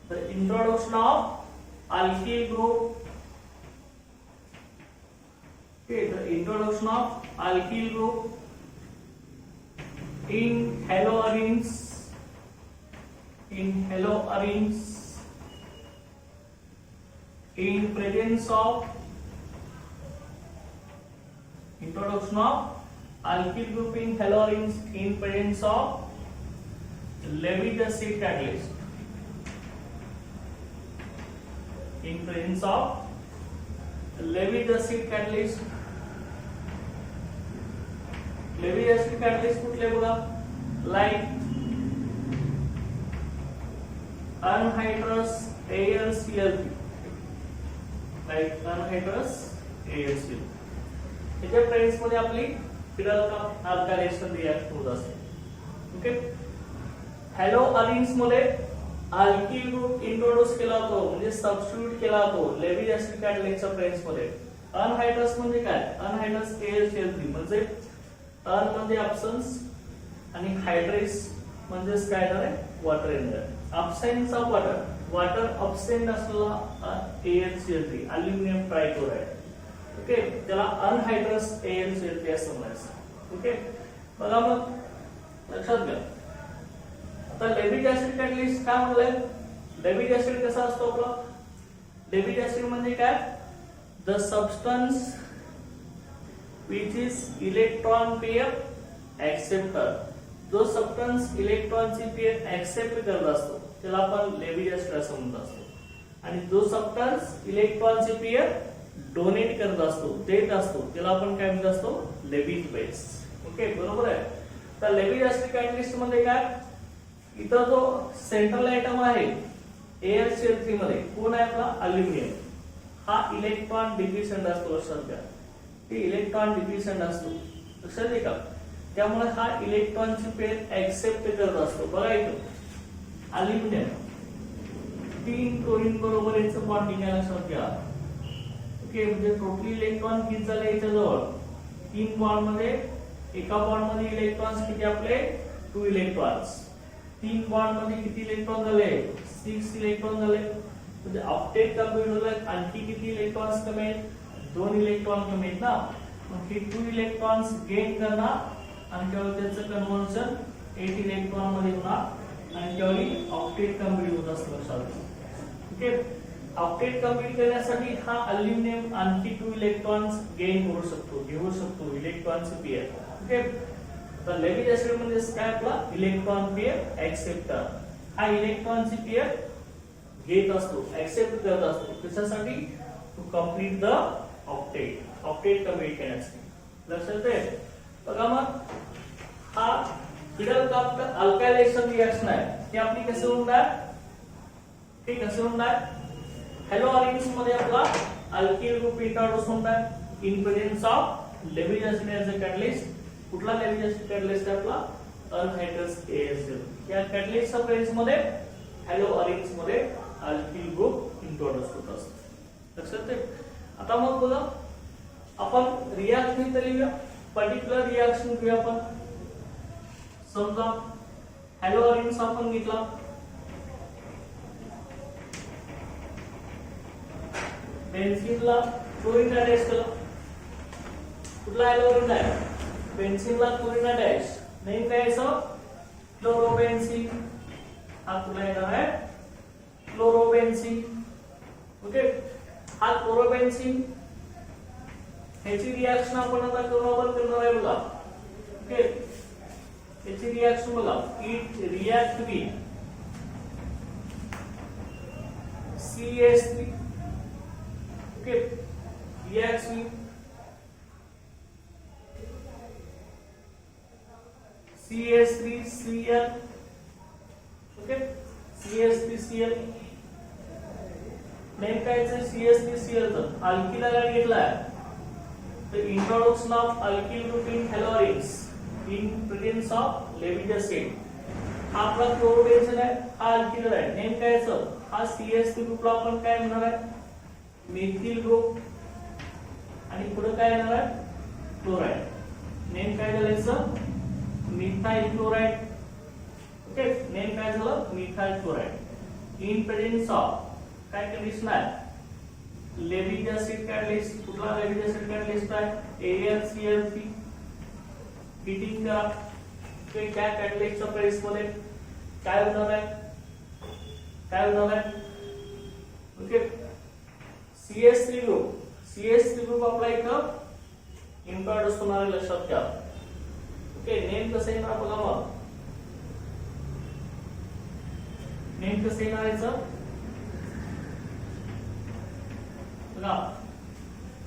the introduction of alkyl group, okay, the introduction of alkyl group in haloarenes, in presence of introduction of alkyl group in haloarenes in presence of Lewis acid catalyst, in presence of Lewis acid catalyst. Lewis acid catalyst कुठले बघा, like anhydrous AlCl3, like anhydrous AlCl. याच्या presence मध्ये आपली fiddle अल्कायलेशन react होत असते. Okay, हॅलोअरीन्स मध्ये alkyl group introduce केला होतो, म्हणजे सबस्टिट्यूट केला होतो लेव्हिस ऍसिड कॅटॅलिस्टच्या प्रेझेन्स मध्ये. अनहायड्रस म्हणजे काय, अनहायड्रस AlCl3 म्हणजे अन म्हणजे अब्सन्स आणि हायड्रेस म्हणजे काय आहे, water in the absence of water, water absent असलेला AlCl3 अल्युमिनियम ट्रायक्लोराइड. ओके, त्याला अनहायड्रस AlCl3 असं म्हणायचं. ओके, बघा मग लक्षात घ्या. आता लेव्हिस ऍसिड कॅटॅलिस्ट काय म्हणलंय, लेव्हिस ऍसिड कसा असतो आपला, लेव्हिस ऍसिड म्हणजे काय, the substance which is electron pair acceptor, जो सबस्टन्स इलेक्ट्रॉनची पेयर ऍक्सेप्ट करत असतो त्याला आपण लेव्हिस ऍसिड असं म्हणत असतो. आणि जो सबस्टन्स इलेक्ट्रॉनची पेयर डोनेट करत असतो, देत असतो, त्याला आपण काय म्हणत असतो, लेव्हिस बेस. ओके, बरोबर आहे. तर लेव्हिस ऍसिड कॅटॅलिस्ट मध्ये काय, इथं जो सेंट्रल आयटम आहे AlCl3 मध्ये कोण आहे आपला, अल्युमिनियम. हा इलेक्ट्रॉन डिफिशियंट असतो, लक्षात घ्या, ते इलेक्ट्रॉन डिफिशियंट असतो, लक्षात आहे का. त्यामुळे हा इलेक्ट्रॉनची पेयर ऍक्सेप्ट करत असतो. बघा इथं अल्युमिनियम 3 क्लोरीन बरोबर याचं बॉन्डिंग आहे, लक्षात घ्या. ओके, म्हणजे टोटल इलेक्ट्रॉन किती झाले याच्या जवळ 3 बॉन्ड मध्ये, एका बॉन्ड मध्ये इलेक्ट्रॉन्स किती आपले 2 इलेक्ट्रॉन्स, 3 बॉन्ड मध्ये किती इलेक्ट्रॉन झाले 6 इलेक्ट्रॉन झाले. म्हणजे ऑक्टेट कंप्लीट झालं, आणखी किती इलेक्ट्रॉन्स कमी आहेत, 2 इलेक्ट्रॉन कमी आहेत ना. मग हे 2 इलेक्ट्रॉन्स गेन करणार आणि त्यावेळी त्याचं कन्व्हर्जन 8 इलेक्ट्रॉन मध्ये होणार आणि त्यावेळी ऑक्टेट कंप्लीट होत असतं, लक्षात. ओके, ऑक्टेट कंप्लीट करण्यासाठी हा अल्युमिनियम आणखी 2 इलेक्ट्रॉन्स गेन करू शकतो, घेऊ शकतो इलेक्ट्रॉनची पेयर. ओके, तर लेव्हिस ऍसिड म्हणजे काय आपला इलेक्ट्रॉन पेयर ऍक्सेप्टर. हा इलेक्ट्रॉनची पेयर घेत असतो, ऍक्सेप्ट करत असतो, त्याच्यासाठी to complete the octet, octet complete करण्यासाठी. लक्षात आहे. बघा मग हा फिडल काप्ट अल्कायलेशन रिएक्शन आहे, ती आपली कशी होणार, ते कसे होणार, हॅलोअरीन्स मध्ये आपला अल्किल ग्रुप इंट्रोड्यूस होणार in presence of Lewis acid as a catalyst. कुठला लेव्हिस ऍसिड कॅटॅलिस्ट आहे आपला, अनहायड्रस AlCl. या कॅटॅलिस्टच्या प्रेझेन्स मध्ये हॅलोअरीन्स मध्ये अल्किल ग्रुप इंट्रोड्यूस होत असतो, लक्षात आहे. आता मग बघा आपण रिएक्शन तरी पर्टिक्युलर रिएक्शन घेऊया. आपण समजा हॅलोअरीन्स आपण घेतला, बेन्झीनला क्लोरीन अटॅच केलं. कुठला हॅलोअरीन आहे, बेन्झीनला क्लोरीन अटॅच, नेम काय आहे, क्लोरोबेन्झीन. हा कुठला येणार आहे, क्लोरोबेन्झीन. ओके, हा क्लोरोबेन्झीन ह्याची रिएक्शन आपण आता बरोबर करणार आहे बघा. ओके, ह्याची रिएक्शन बघा, it react with CH3. Okay, reacts with CH3Cl. Okay, CH3Cl name काय आहे, CH3Cl चं अल्किल आयन घेतलाय. The introduction of alkyl group in haloarenes in presence of Lewis acid. हा आपला क्लोरोबेन्झीन आहे, हा अल्किल आहे. नेम काय आहे, हा CH3 ग्रुपला आपण काय म्हणणार आहे, मिथिल ग्रुप. आणि पुढे काय येणार आहे, क्लोराइड. नेम काय झालं, मिथाइल क्लोराइड. ओके, नेम काय झालं methyl chloride. In presence of काय कंडिशन आहे लेविक ऍसिड कॅटलिस्ट. कुठला लेविक ऍसिड कॅटलिस्ट आहे AlCl3. हिटिंग करा ते काय कॅटलिस्टच्या प्रेस मध्ये काय होणार आहे ओके CH3 ग्रुप आपला इथं इंट्रोड्यूस होणार आहे लक्षात घ्या. ओके, नेम कसं येणार बघा. मग नेम कसं येणार याचं बघा.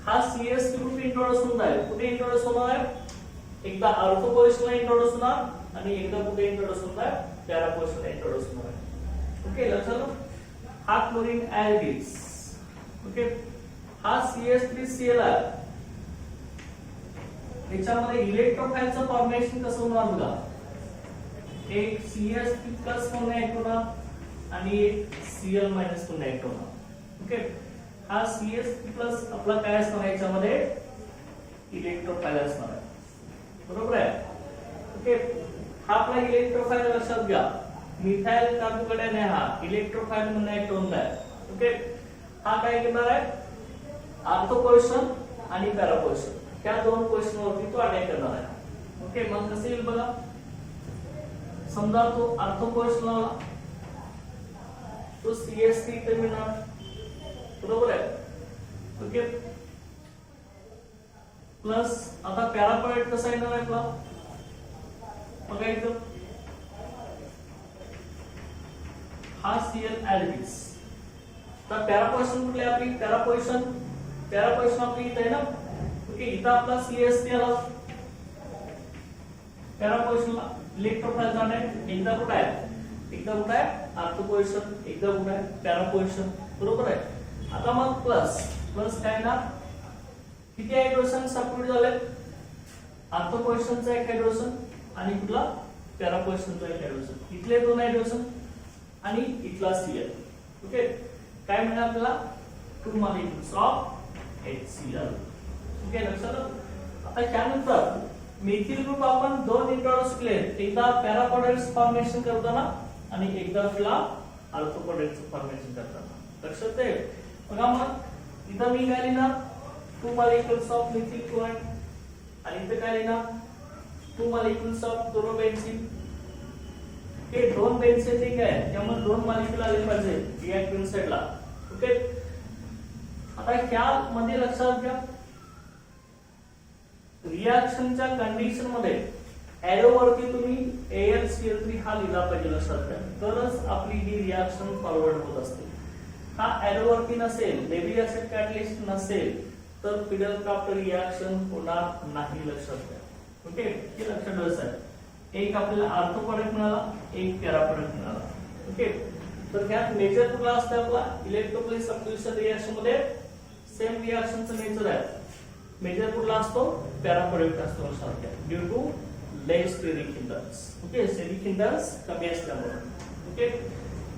हा CH3 ग्रुप इंट्रोड्यूस होणार आहे. कुठे इंट्रोड्यूस होणार आहे एकदा ऑर्थो पोझिशनला इंट्रोड्यूस होणार आणि एकदा कुठे इंट्रोड्यूस होणार आहे पॅरा पोझिशनला इंट्रोड्यूस होणार आहे. ओके, लक्षात. हा क्लोरीन ऍल्डिस. ओके, हा CH3Cl आहे. याच्यामध्ये इलेक्ट्रोफाइलचं फॉर्मेशन कसं होणार बघा. एक CH3 प्लस पुन्हा ऍड होणार आणि एक Cl मायनस पुन्हा ऍड होणार. ओके, हा CH3 प्लस आपला काय असणार याच्यामध्ये इलेक्ट्रोफाइल असणार आहे. बरोबर आहे. ओके, हा आपला इलेक्ट्रोफाइल लक्षात घ्या. मिथाइल कार्बोकॅटायन आहे हा इलेक्ट्रोफाइल म्हणून ऍक्ट होणार आहे. ओके, हा काय करणार आहे ऑर्थो पोझिशन आणि पॅरा पोझिशन त्या दोन पोझिशन वरती तो अटॅक करणार आहे. ओके, मग कसं येईल बघा. समजा तो ऑर्थो पोझिशनला तो CH3 इथे मिळणार. बरोबर आहे. ओके, प्लस आता पॅरा पॉइंट कसा येणार आहे आपला बघा इथं. हा Cl ऍल्डिस. तर पॅरा पोझिशन कुठली आपली पॅरा पोझिशन आपली इथे आहे ना. ओके, इथं आपला CH3 आला पॅरा पोझिशनला. इलेक्ट्रोफाइल जाणार एकदा कुठे आहे ऑर्थो पोझिशन, एकदा कुठे आहे पॅरा पोझिशन. बरोबर आहे. आता मग प्लस काय ना किती हायड्रोजन सेपरेट झाले ऑर्थो पोझिशनचा एक हायड्रोजन आणि कुठला पॅरा पोझिशनचा एक हायड्रोजन. इथले दोन हायड्रोजन आणि इथला Cl. ओके, काय मिळालं आपल्याला 2 मॉलिक्युल्स ऑफ HCl. ओके, लक्षात. आता त्यानंतर मिथिल ग्रुप आपण दोन इंट्रोड्यूस केले. एकदा पॅरा प्रोडक्ट्स फॉर्मेशन करताना आणि एकदा आपला ऑर्थो प्रोडक्ट्स फॉर्मेशन करताना. लक्षात आहे बघा. मग इथं मी काय लिहिणार 2 मॉलिक्युल्स ऑफ मिथिल क्लोराइड आणि इथे काय लिहिणार 2 मॉलिक्युल्स ऑफ क्लोरोबेन्झीन. हे दोन बेन्झीन रिंग आहे त्यामुळे दोन मॉलिक्युल आले पाहिजे रिएक्टिव्ह साइडला. ओके, आता ह्या मध्ये लक्षात घ्या रिएक्शनच्या कंडिशन मध्ये एरो वरती तुम्ही AlCl3 हा लिहिला पाहिजे लक्षात घ्या. तरच आपली ही रिएक्शन फॉरवर्ड होत असते. हा एरो वरती नसेल लेविक ऍसिड कॅटलिस्ट नसेल तर फिडल क्राफ्ट रिएक्शन होणार नाही लक्षात घ्या. ओके, हे लक्षात ठेवायचं आहे. एक आपल्याला ऑर्थो प्रोडक्ट मिळाला एक पॅरा प्रोडक्ट मिळाला. ओके, तर त्यात मेजर कुठला असतं आपला इलेक्ट्रोफिलिक सबस्टिट्यूशन रिएक्शन मध्ये सेम रिएक्शनचं नेचर आहे. मेजर कुठला असतो पॅरा प्रोडक्ट असतो लक्षात घ्या due to less steric hindrance. Okay, steric hindrance कमी असल्यामुळे. ओके,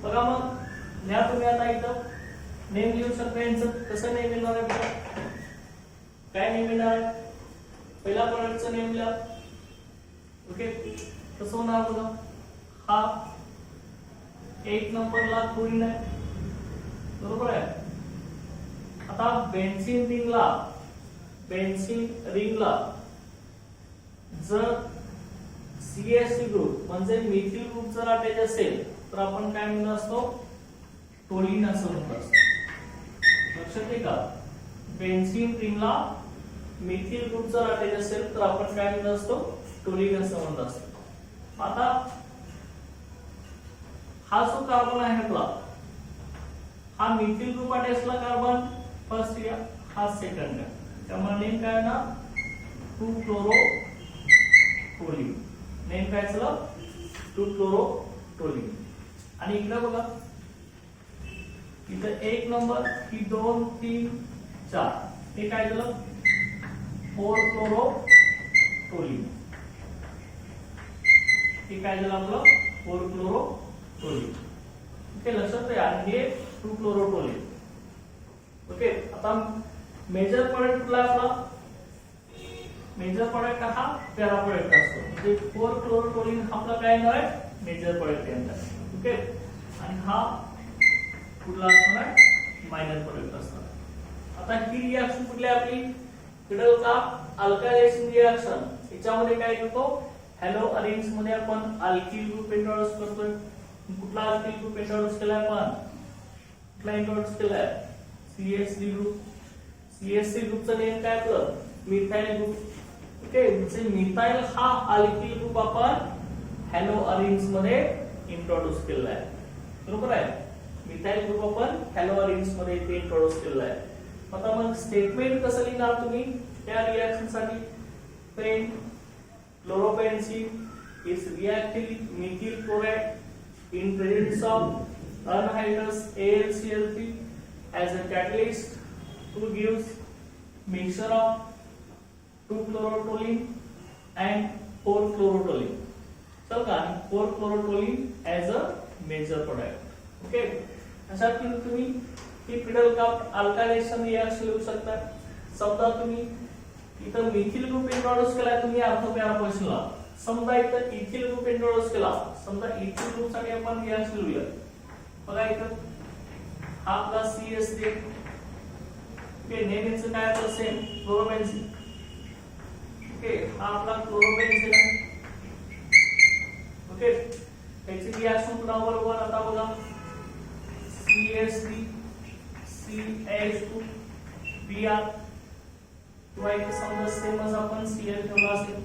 बघा मग न्या तुम्ही आता इथं नेम लिहू शकता. यांचं कसं नेम येणार आहे बघा. काय नेम येणार आहे पहिला प्रोडक्टचं नेम लिहा. ओके, कसं होणार बघा. हा 1 नंबरला क्लोरीन आहे. बरोबर आहे. आता बेन्झीन रिंगला जर CH3 ग्रुप म्हणजे मिथिल ग्रुप जर अटॅच असेल तर आपण काय म्हणत असतो टोलिन असं म्हणत असतो. लक्षात आहे का. बेन्झीन रिंगला मिथिल ग्रुप जर अटॅच असेल तर आपण काय म्हणत असतो टोलिन असं म्हणत असतो. आता हा जो कार्बन आहे आपला हा मिथिल ग्रुप अटॅचला कार्बन फर्स्ट घ्या हा सेकंड घ्या. त्यामुळे नेम काय ना 2 क्लोरोटोलिन. नेम काय झालं 2 क्लोरोटोलिन. आणि इकडे बघा इथं 1 नंबर ही 2 3 4 हे काय झालं 4 क्लोरोटोलिन. हे काय झालं आपलं 4 क्लोरोटोलिन. ओके, लक्षात घ्या. आणि हे 2 क्लोरोटोलिन. ओके, आता मेजर प्रोडक्ट कुठला आपला मेजर प्रोडक्ट हा पॅरा प्रोडक्ट असतो म्हणजे 4 क्लोरोटोलिन हा आपला काय येणार आहे मेजर प्रोडक्ट येणार ओके आणि हा कुठला असणार आहे मायनर प्रोडक्ट असणार आता ही रिएक्शन कुठली आहे आपली फिडल काप अल्कायलेशन रिएक्शन याच्यामध्ये काय करतो हॅलो अरेन्ज मध्ये आपण अल्किल ग्रुप इंट्रोड्यूस करतोय कुठला अल्किल ग्रुप इंट्रोड्यूस केलाय आपण कुठला इंट्रोड्यूस केलाय CH3 ग्रुप CH3 ग्रुपचं नेम काय आपलं मिथाइल ग्रुप ओके म्हणजे मिथाइल हा अल्किल ग्रुप आपण हॅलो अरेन्ज मध्ये इंट्रोड्यूस केलेला आहे बरोबर आहे मिथाइल ग्रुप आपण हॅलो अरेन्ज मध्ये इथे इंट्रोड्यूस केलेला आहे आता मग स्टेटमेंट कसं लिहिणार तुम्ही त्या रिएक्शन साठी पेन chlorobenzene is reacting with methyl chloride in presence of anhydrous AlCl3 as a catalyst to gives mixture of 2 chlorotoluene and 4 chlorotoluene चल का 4 chlorotoluene as a major product okay अशा तुम्ही ही फिडल काप अल्कायलेशन रिएक्शन लिहू शकता समजा तुम्ही इथं मिथिल ग्रुप इंट्रोड्यूस केलाय तुम्ही अर्थ पॅरा पोझिशनला समजा इथं इथिल ग्रुप इंट्रोड्यूस केला समजा इथिल ग्रुप साठी आपण रिएक्शन लिहूया बघा इथं हा आपला CH3 ओके नेहमीच काय असतं सेम क्लोरोबेन्झीन ओके हा आपला क्लोरोबेन्झीन आहे ओके त्याची रिएक्शन पुन्हा बरोबर आता बघा CH3 CH2 Br किंवा इथे समजा सेमच आपण Cl ठेवला असेल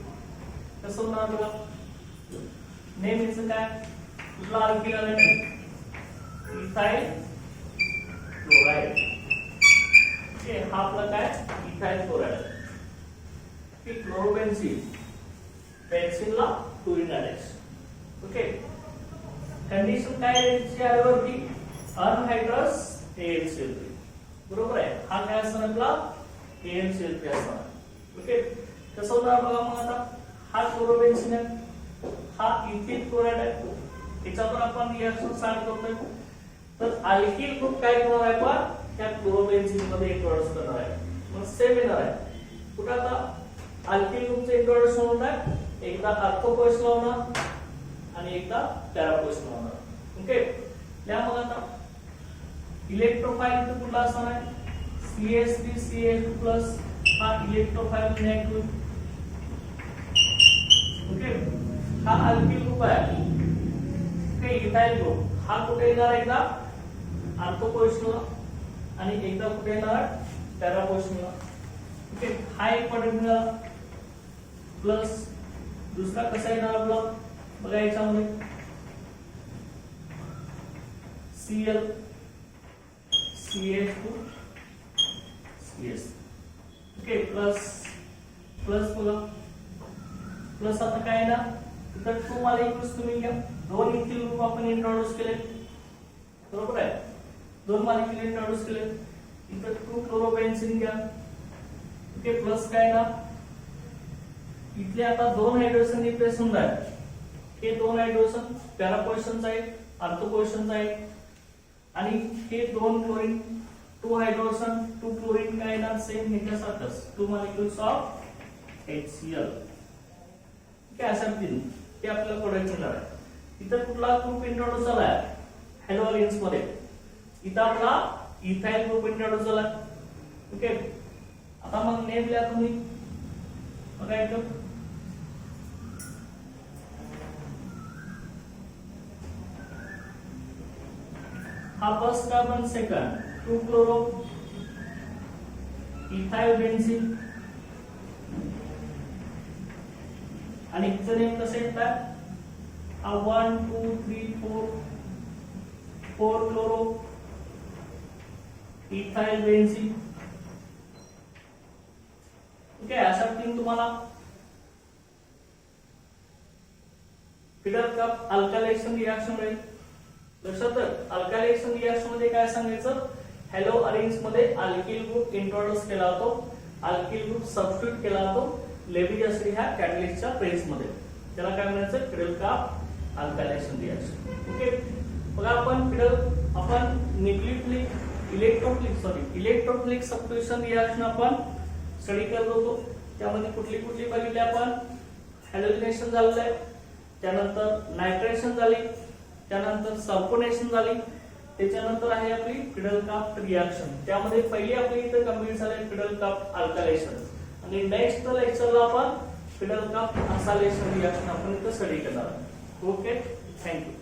कसं होणार बघा नेहमीच काय कुठला अल्किल आलेला इथाइल क्लोराइड ओके हा आपला काय इथाइल क्लोराइड की क्लोरोबेन्झीन बेन्झीनला क्लोरीन ऍडेक्स ओके कंडिशन काय द्यायची आहे वरती अनहायड्रस AlCl3 बरोबर आहे हा काय असणार आपला AlCl3 असणार ओके कसं होणार बघा मग आता हा क्लोरोबेन्झीन आहे हा इथिल क्लोराइड आहे त्याच्यावर आपण रिएक्शन स्टार्ट करतोय तर अल्किल ग्रुप काय करणार आहे आपण त्या क्लोरोबेन्झीन मध्ये इंट्रोड्यूस करणार आहे मग सेम येणार आहे कुठे आता अल्किल ग्रुपचे इंट्रोडक्शन होणार एकदा ऑर्थो पोझिशन लावणार आणि एकदा पॅरा पोझिशन लावणार ओके या मग आता इलेक्ट्रोफाइल इथे कुठला असणार आहे CH3 CH2+ हा इलेक्ट्रोफाइल नेगेटिव्ह ओके हा अल्किल ग्रुप आहे ओके इथाइल ग्रुप हा कुठे येणार एकदा ऑर्थो पोझिशनला आणि एकदा कुठे येणार पॅरा पोझिशनला ओके हा एक पॉइंट मिळाला प्लस दुसरा कसा येणार आपला बघा याच्यामध्ये Cl CH2 CS okay plus plus बघा प्लस आता काय ना इथं 2 मॉलिक्युल्स तुम्ही घ्या दोन इथिल ग्रुप आपण इंट्रोड्यूस केले बरोबर आहे दोन मॉलिक्युल इंट्रोड्यूस केले इथं 2 क्लोरोबेन्झीन घ्या ओके प्लस काय ना इथले आता दोन हायड्रोजन रिप्लेस होणार हे दोन हायड्रोजन पॅरा पोझिशनचा आहे ऑर्थो पोझिशनचा आहे आणि हे दोन क्लोरीन 2 हायड्रोजन 2 क्लोरीन काय ना सेम ह्याच्यासारखंच 2 मॉलिक्युल्स ऑफ HCl काय असतील ते आपल्याला प्रोडक्ट मिळणार आहे इथं कुठला ग्रुप इंट्रोड्यूस झालाय हॅलो अरेन्ज मध्ये इथं आपला इथाइल ग्रुप इंट्रोड्यूस झाला ओके आता मग नेम लिहा तुम्ही बघा इथं हा first carbon second 2 chloro ethyl benzene आणि इथं नेम कसं येतात 1 2 3 4 क्लोरो इथाइल बेन्झीन ओके अशा तीन तुम्हाला फिडल कप अल्कायलेशन रिएक्शन मिळेल लक्षात अल्कायलेशन रिएक्शन मध्ये काय सांगायचं हॅलो अरेन्ज मध्ये अल्किल ग्रुप इंट्रोड्यूस केला होतो अल्किल ग्रुप सबस्टिट्यूट केला होतो लेव्हिज ऍसिड ह्या कॅटलिस्टच्या प्रेस मध्ये त्याला काय म्हणायचं फिडल कप अल्कायलेशन रिएक्शन ओके बघा आपण इलेक्ट्रोफिलिक सबस्टिट्यूशन रिएक्शन आपण स्टडी करत होतो त्यामध्ये कुठली कुठली बघितली आपण? हॅलोजिनेशन झालेलं आहे, त्यानंतर नायट्रेशन झाली, त्यानंतर सल्फोनेशन झाली, त्याच्यानंतर आहे आपली फिडल-क्राफ्ट रिएक्शन. त्यामध्ये पहिली आपली इथे कंप्लीट झाली फिडल-क्राफ्ट अल्कायलेशन आणि नेक्स्ट लेक्चरला आपण फिडल-क्राफ्ट असायलेशन रिएक्शन आपण इथे स्टडी करणार आहोत. Okay, thank you.